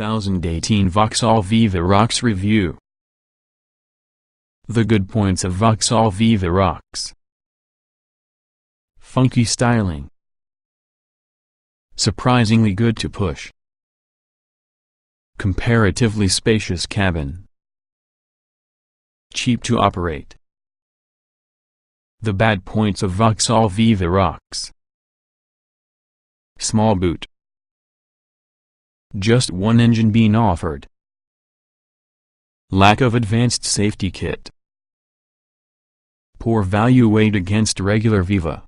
2018 Vauxhall Viva Rocks Review. The good points of Vauxhall Viva Rocks: funky styling, surprisingly good to push, comparatively spacious cabin, cheap to operate. The bad points of Vauxhall Viva Rocks: small boot, just one engine being offered, lack of advanced safety kit, poor value weighed against regular Viva.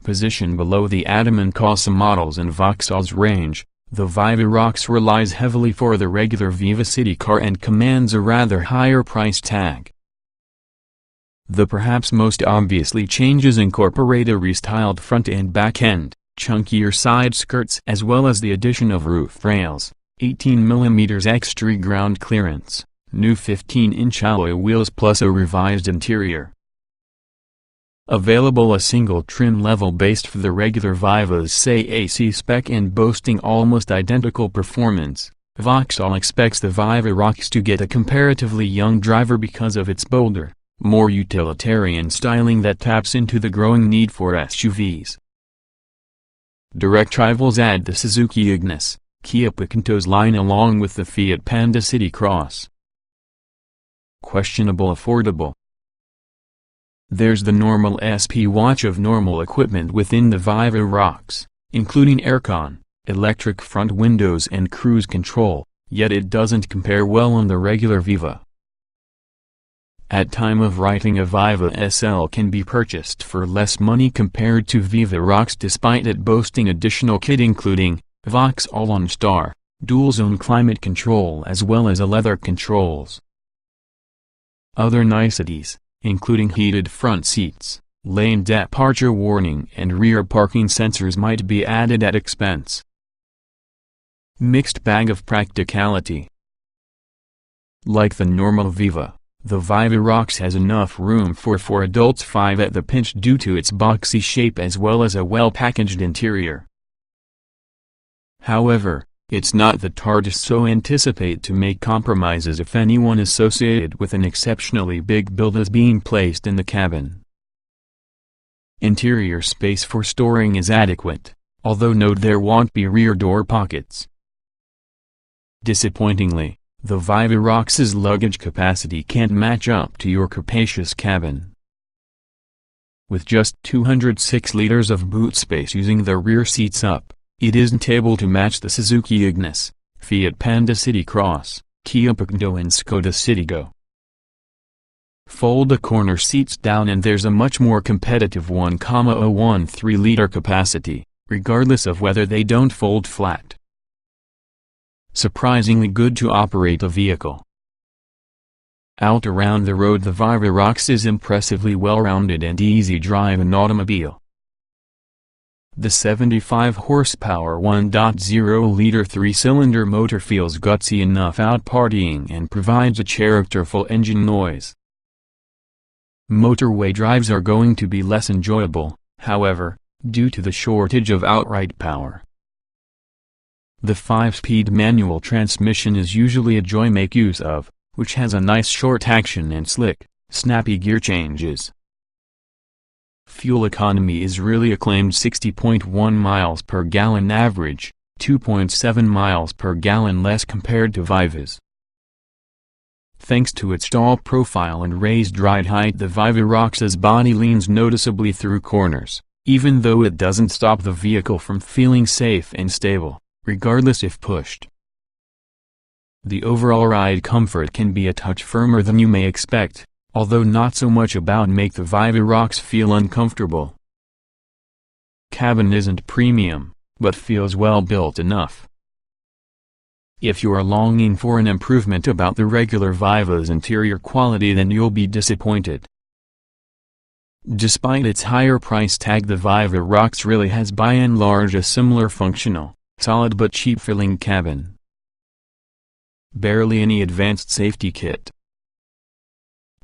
Positioned below the Adam and Corsa models in Vauxhall's range, the Viva Rocks relies heavily for the regular Viva city car and commands a rather higher price tag. The perhaps most obviously changes incorporate a restyled front and back end, chunkier side skirts as well as the addition of roof rails, 18mm extra ground clearance, new 15-inch alloy wheels plus a revised interior. Available a single trim level based for the regular Viva's say AC spec and boasting almost identical performance, Vauxhall expects the Viva Rocks to get a comparatively young driver because of its bolder, more utilitarian styling that taps into the growing need for SUVs. Direct rivals add the Suzuki Ignis, Kia Picanto's line along with the Fiat Panda City Cross. Questionable affordable. There's the normal SP watch of normal equipment within the Viva Rocks, including aircon, electric front windows and cruise control, yet it doesn't compare well on the regular Viva. At time of writing, a Viva SL can be purchased for less money compared to Viva Rocks despite it boasting additional kit including Vauxhall OnStar, dual-zone climate control as well as a leather controls. Other niceties, including heated front seats, lane departure warning and rear parking sensors might be added at expense. Mixed bag of practicality. Like the normal Viva, the Viva Rocks has enough room for 4 adults 5 at the pinch due to its boxy shape as well as a well-packaged interior. However, it's not the TARDIS, so anticipate to make compromises if anyone associated with an exceptionally big build is being placed in the cabin. Interior space for storing is adequate, although note there won't be rear door pockets. Disappointingly, the Viva Rocks' luggage capacity can't match up to your capacious cabin. With just 206 liters of boot space using the rear seats up, it isn't able to match the Suzuki Ignis, Fiat Panda City Cross, Kia Picanto and Skoda Citigo. Fold the corner seats down and there's a much more competitive 1,013-liter capacity, regardless of whether they don't fold flat. Surprisingly good to operate a vehicle. Out around the road, the Viva Rocks is impressively well-rounded and easy drive an automobile. The 75 horsepower 1.0-liter 3-cylinder motor feels gutsy enough out partying and provides a characterful engine noise. Motorway drives are going to be less enjoyable, however, due to the shortage of outright power. The 5-speed manual transmission is usually a joy make use of, which has a nice short action and slick, snappy gear changes. Fuel economy is really acclaimed: 60.1 miles per gallon average, 2.7 miles per gallon less compared to Viva's. Thanks to its tall profile and raised ride height, the Viva Rocks' body leans noticeably through corners, even though it doesn't stop the vehicle from feeling safe and stable, regardless if pushed. The overall ride comfort can be a touch firmer than you may expect, although not so much about make the Viva Rocks feel uncomfortable. Cabin isn't premium, but feels well built enough. If you're longing for an improvement about the regular Viva's interior quality, then you'll be disappointed. Despite its higher price tag, the Viva Rocks really has by and large a similar functional, solid but cheap-feeling cabin. Barely any advanced safety kit.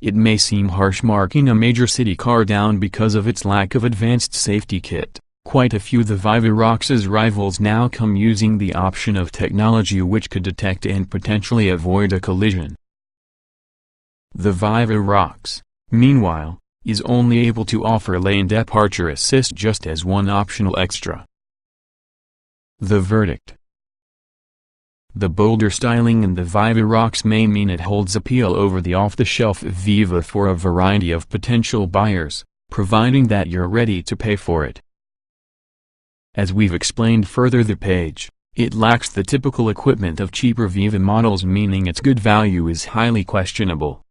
It may seem harsh marking a major city car down because of its lack of advanced safety kit, Quite a few of the Vivarox's rivals now come using the option of technology which could detect and potentially avoid a collision. The Vivarox, meanwhile, is only able to offer lane departure assist just as one optional extra. The verdict. The bolder styling in the Vivarox may mean it holds appeal over the off-the-shelf Viva for a variety of potential buyers, providing that you're ready to pay for it. As we've explained further the page, it lacks the typical equipment of cheaper Viva models, meaning its good value is highly questionable.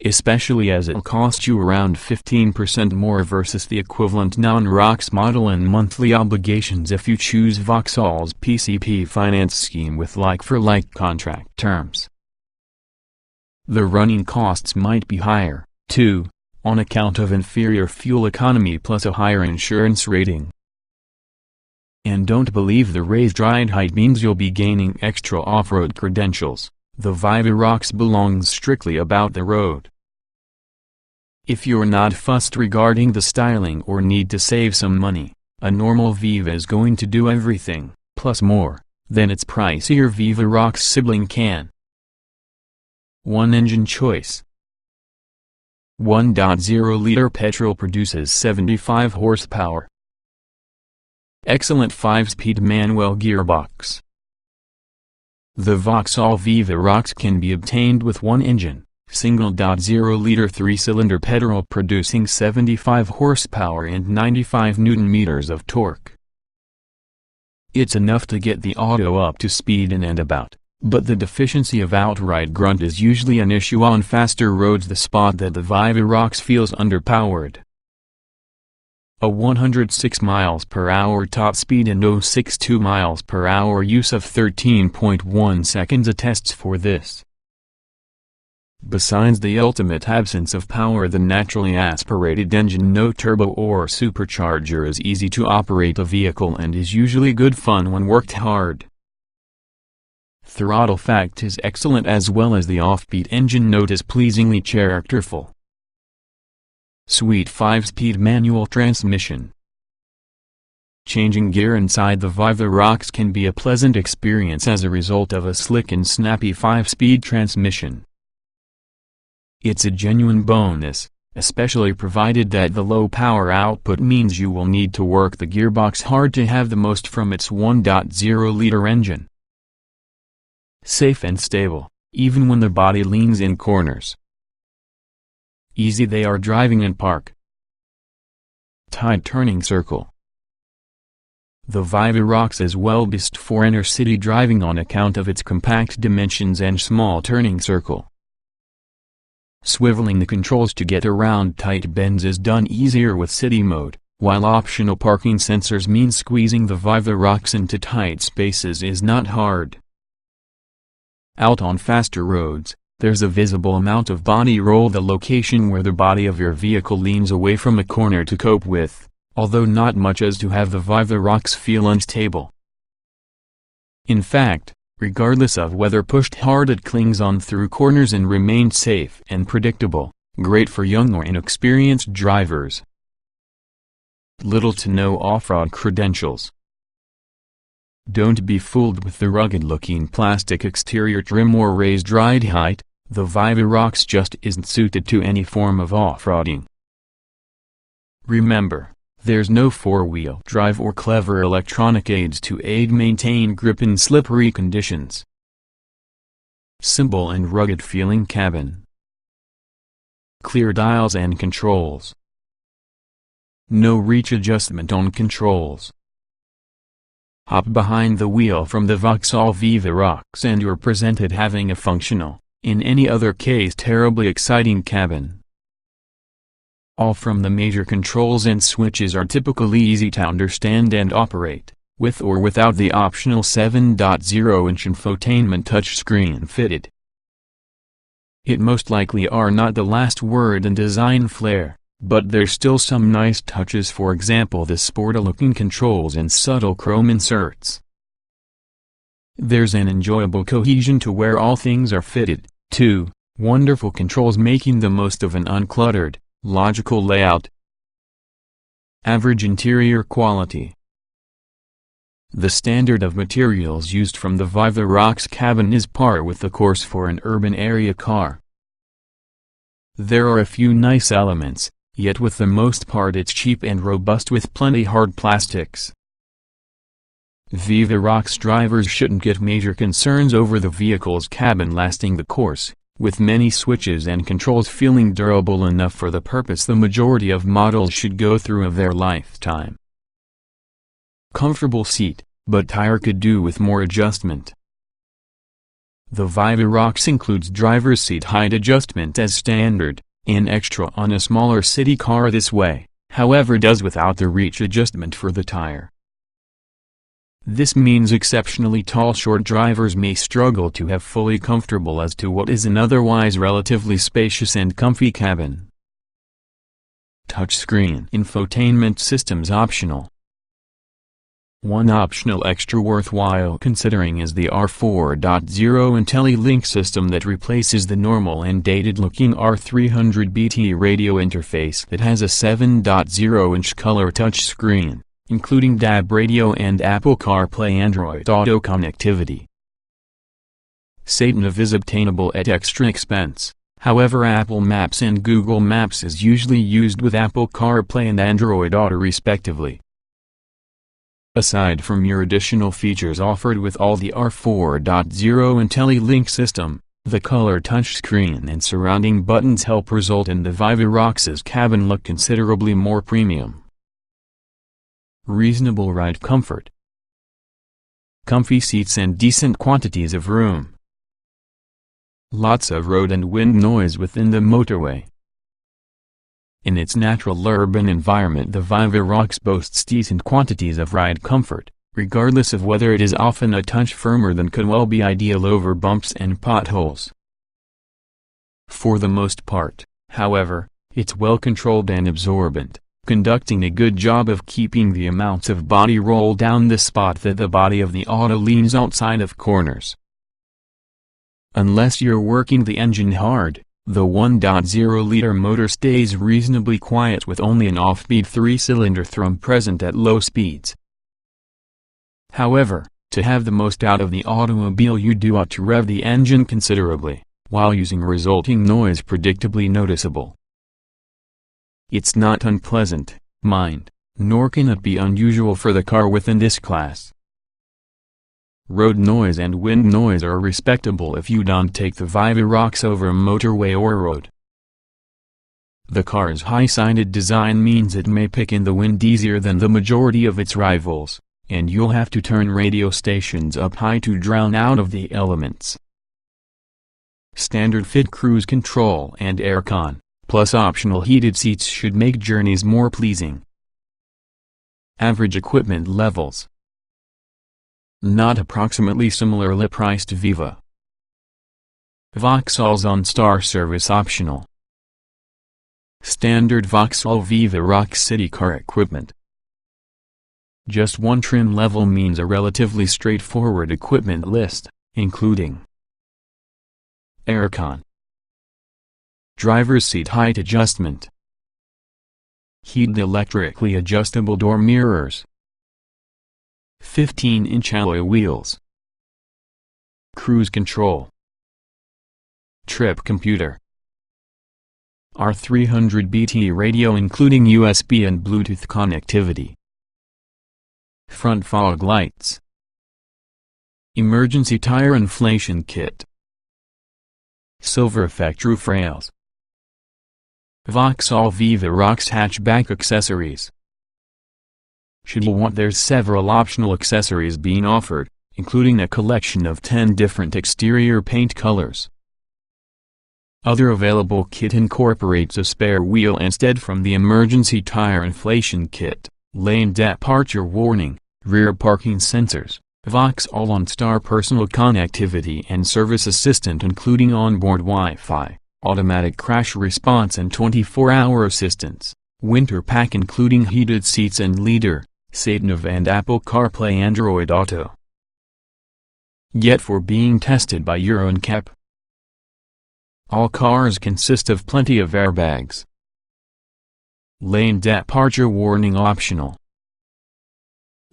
Especially as it'll cost you around 15% more versus the equivalent non-ROX model and monthly obligations if you choose Vauxhall's PCP finance scheme with like-for-like contract terms. The running costs might be higher, too, on account of inferior fuel economy plus a higher insurance rating. And don't believe the raised ride height means you'll be gaining extra off-road credentials. The Vivarox belongs strictly about the road. If you're not fussed regarding the styling or need to save some money, a normal Viva is going to do everything, plus more, than its pricier Vivarox sibling can. 1 engine choice. 1.0-liter petrol produces 75 horsepower. Excellent 5-speed manual gearbox. The Vauxhall Vivarox can be obtained with one engine, single.0-liter 3-cylinder petrol producing 75 horsepower and 95 Nm of torque. It's enough to get the auto up to speed in and about, but the deficiency of outright grunt is usually an issue on faster roads, the spot that the Vivarox feels underpowered. A 106 mph top speed and 0.62 mph use of 13.1 seconds attests for this. Besides the ultimate absence of power, the naturally aspirated engine, no turbo or supercharger, is easy to operate the vehicle and is usually good fun when worked hard. Throttle fact is excellent as well as the offbeat engine note is pleasingly characterful. Sweet 5-speed manual transmission. Changing gear inside the Vivarox can be a pleasant experience as a result of a slick and snappy 5-speed transmission. It's a genuine bonus, especially provided that the low power output means you will need to work the gearbox hard to have the most from its 1.0-liter engine. Safe and stable, even when the body leans in corners. Easy they are driving in park. Tight turning circle. The Vivarox is well based for inner city driving on account of its compact dimensions and small turning circle. Swiveling the controls to get around tight bends is done easier with city mode, while optional parking sensors mean squeezing the Vivarox into tight spaces is not hard. Out on faster roads, there's a visible amount of body roll, the location where the body of your vehicle leans away from a corner, to cope with, although not much as to have the Vivarox feel unstable. In fact, regardless of whether pushed hard, it clings on through corners and remains safe and predictable, great for young or inexperienced drivers. Little to no off-road credentials. Don't be fooled with the rugged-looking plastic exterior trim or raised ride height. The Vivarox just isn't suited to any form of off-roading. Remember, there's no four-wheel drive or clever electronic aids to aid maintain grip in slippery conditions. Simple and rugged-feeling cabin. Clear dials and controls. No reach adjustment on controls. Hop behind the wheel from the Vauxhall Vivarox and you're presented having a functional, in any other case terribly exciting cabin. All from the major controls and switches are typically easy to understand and operate, with or without the optional 7.0-inch infotainment touchscreen fitted. It most likely are not the last word in design flair, but there's still some nice touches, for example the sporty-looking controls and subtle chrome inserts. There's an enjoyable cohesion to where all things are fitted, too, wonderful controls making the most of an uncluttered, logical layout. Average interior quality. The standard of materials used from the Viva Rox cabin is par with the course for an urban area car. There are a few nice elements, yet with the most part it's cheap and robust with plenty hard plastics. Viva Rox drivers shouldn't get major concerns over the vehicle's cabin lasting the course, with many switches and controls feeling durable enough for the purpose the majority of models should go through of their lifetime. Comfortable seat, but tire could do with more adjustment. The Viva Rox includes driver's seat height adjustment as standard, an extra on a smaller city car this way, however does without the reach adjustment for the tire. This means exceptionally tall short drivers may struggle to have fully comfortable as to what is an otherwise relatively spacious and comfy cabin. Touchscreen infotainment systems optional. One optional extra worthwhile considering is the R4.0 IntelliLink system that replaces the normal and dated-looking R300BT radio interface that has a 7.0-inch color touchscreen, including DAB radio and Apple CarPlay Android Auto connectivity. Satan is obtainable at extra expense, however Apple Maps and Google Maps is usually used with Apple CarPlay and Android Auto respectively. Aside from your additional features offered with all the R4.0 IntelliLink system, the color touchscreen and surrounding buttons help result in the Viva Rox's cabin look considerably more premium. Reasonable ride comfort. Comfy seats and decent quantities of room. Lots of road and wind noise within the motorway. In its natural urban environment the Viva Rox boasts decent quantities of ride comfort, regardless of whether it is often a touch firmer than could well be ideal over bumps and potholes. For the most part, however, it's well controlled and absorbent, conducting a good job of keeping the amounts of body roll down the spot that the body of the auto leans outside of corners. Unless you're working the engine hard, the 1.0-liter motor stays reasonably quiet with only an off-speed 3-cylinder thrum present at low speeds. However, to have the most out of the automobile you do ought to rev the engine considerably, while using resulting noise predictably noticeable. It's not unpleasant, mind, nor can it be unusual for the car within this class. Road noise and wind noise are respectable if you don't take the Viva Rox over motorway or road. The car's high-sided design means it may pick in the wind easier than the majority of its rivals, and you'll have to turn radio stations up high to drown out of the elements. Standard fit cruise control and aircon, plus optional heated seats should make journeys more pleasing. Average equipment levels. Not approximately similarly priced Viva. Vauxhall's OnStar service optional. Standard Vauxhall Viva Rox city car equipment. Just one trim level means a relatively straightforward equipment list, including aircon, driver's seat height adjustment, heated electrically adjustable door mirrors, 15-inch alloy wheels, cruise control, trip computer, R300BT radio including USB and Bluetooth connectivity, front fog lights, emergency tire inflation kit, silver effect roof rails, Vauxhall Viva Rox hatchback accessories. Should you want, there's several optional accessories being offered, including a collection of 10 different exterior paint colors. Other available kit incorporates a spare wheel instead from the emergency tire inflation kit, lane departure warning, rear parking sensors, Vauxhall OnStar personal connectivity and service assistant including onboard Wi-Fi, automatic crash response and 24-hour assistance, winter pack including heated seats and leader, Satanav and Apple CarPlay Android Auto. Yet for being tested by Euro NCAP. All cars consist of plenty of airbags. Lane departure warning optional.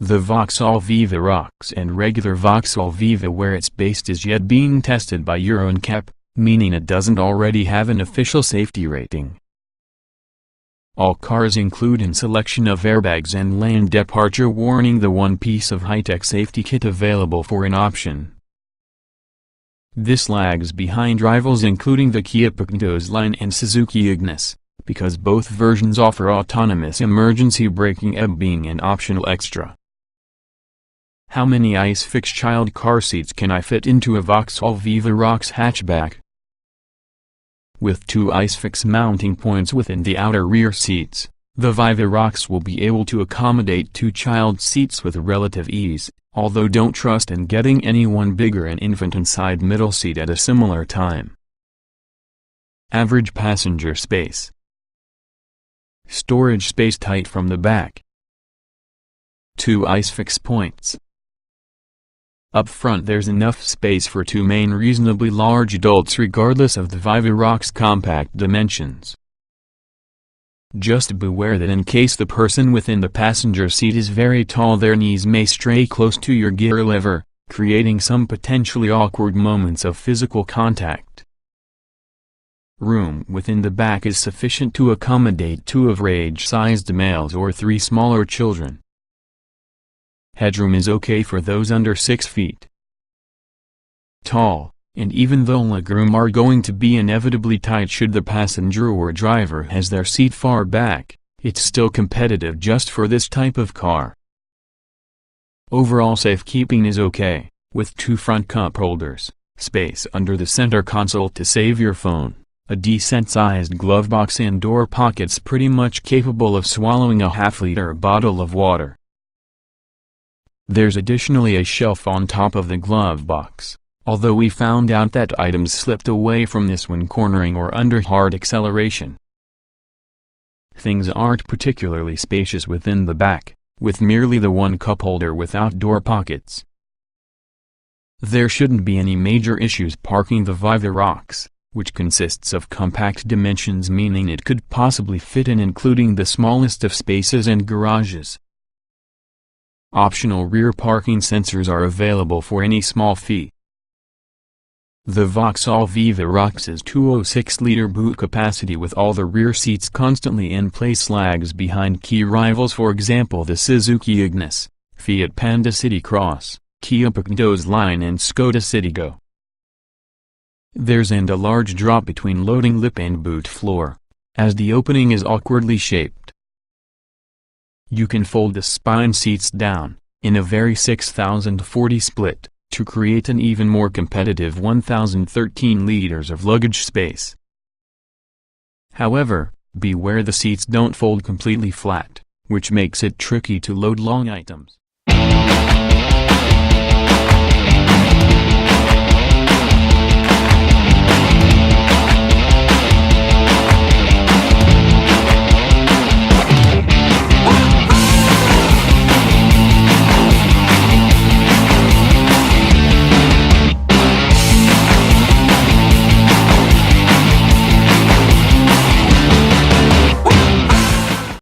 The Vauxhall Viva Rocks and regular Vauxhall Viva where it's based is yet being tested by Euro NCAP, meaning it doesn't already have an official safety rating. All cars include a selection of airbags and lane departure warning, the one piece of high-tech safety kit available for an option. This lags behind rivals including the Kia Picanto's line and Suzuki Ignis, because both versions offer autonomous emergency braking, being an optional extra. How many ISOFIX child car seats can I fit into a Vauxhall Viva Rocks hatchback? With 2 ISOFIX mounting points within the outer rear seats, the Viva Rocks will be able to accommodate 2 child seats with relative ease, although don't trust in getting anyone bigger an infant inside middle seat at a similar time. Average passenger space. Storage space tight from the back. 2 ISOFIX points. Up front there's enough space for 2 main reasonably large adults regardless of the Viva Rocks' compact dimensions. Just beware that in case the person within the passenger seat is very tall, their knees may stray close to your gear lever, creating some potentially awkward moments of physical contact. Room within the back is sufficient to accommodate 2 average-sized males or 3 smaller children. Headroom is okay for those under 6 feet tall, and even though legroom are going to be inevitably tight should the passenger or driver has their seat far back, it's still competitive just for this type of car. Overall safekeeping is okay, with 2 front cup holders, space under the center console to save your phone, a decent-sized glove box and door pockets pretty much capable of swallowing a half-liter bottle of water. There's additionally a shelf on top of the glove box, although we found out that items slipped away from this when cornering or under hard acceleration. Things aren't particularly spacious within the back, with merely the 1 cup holder without door pockets. There shouldn't be any major issues parking the Viva Rocks, which consists of compact dimensions, meaning it could possibly fit in including the smallest of spaces and garages. Optional rear parking sensors are available for any small fee. The Vauxhall Viva Rocks' 206-liter boot capacity with all the rear seats constantly in place lags behind key rivals, for example the Suzuki Ignis, Fiat Panda City Cross, Kia Picanto's line and Skoda Citigo. There's a large drop between loading lip and boot floor, as the opening is awkwardly shaped. You can fold the spine seats down, in a very 6040 split, to create an even more competitive 1013 liters of luggage space. However, beware the seats don't fold completely flat, which makes it tricky to load long items.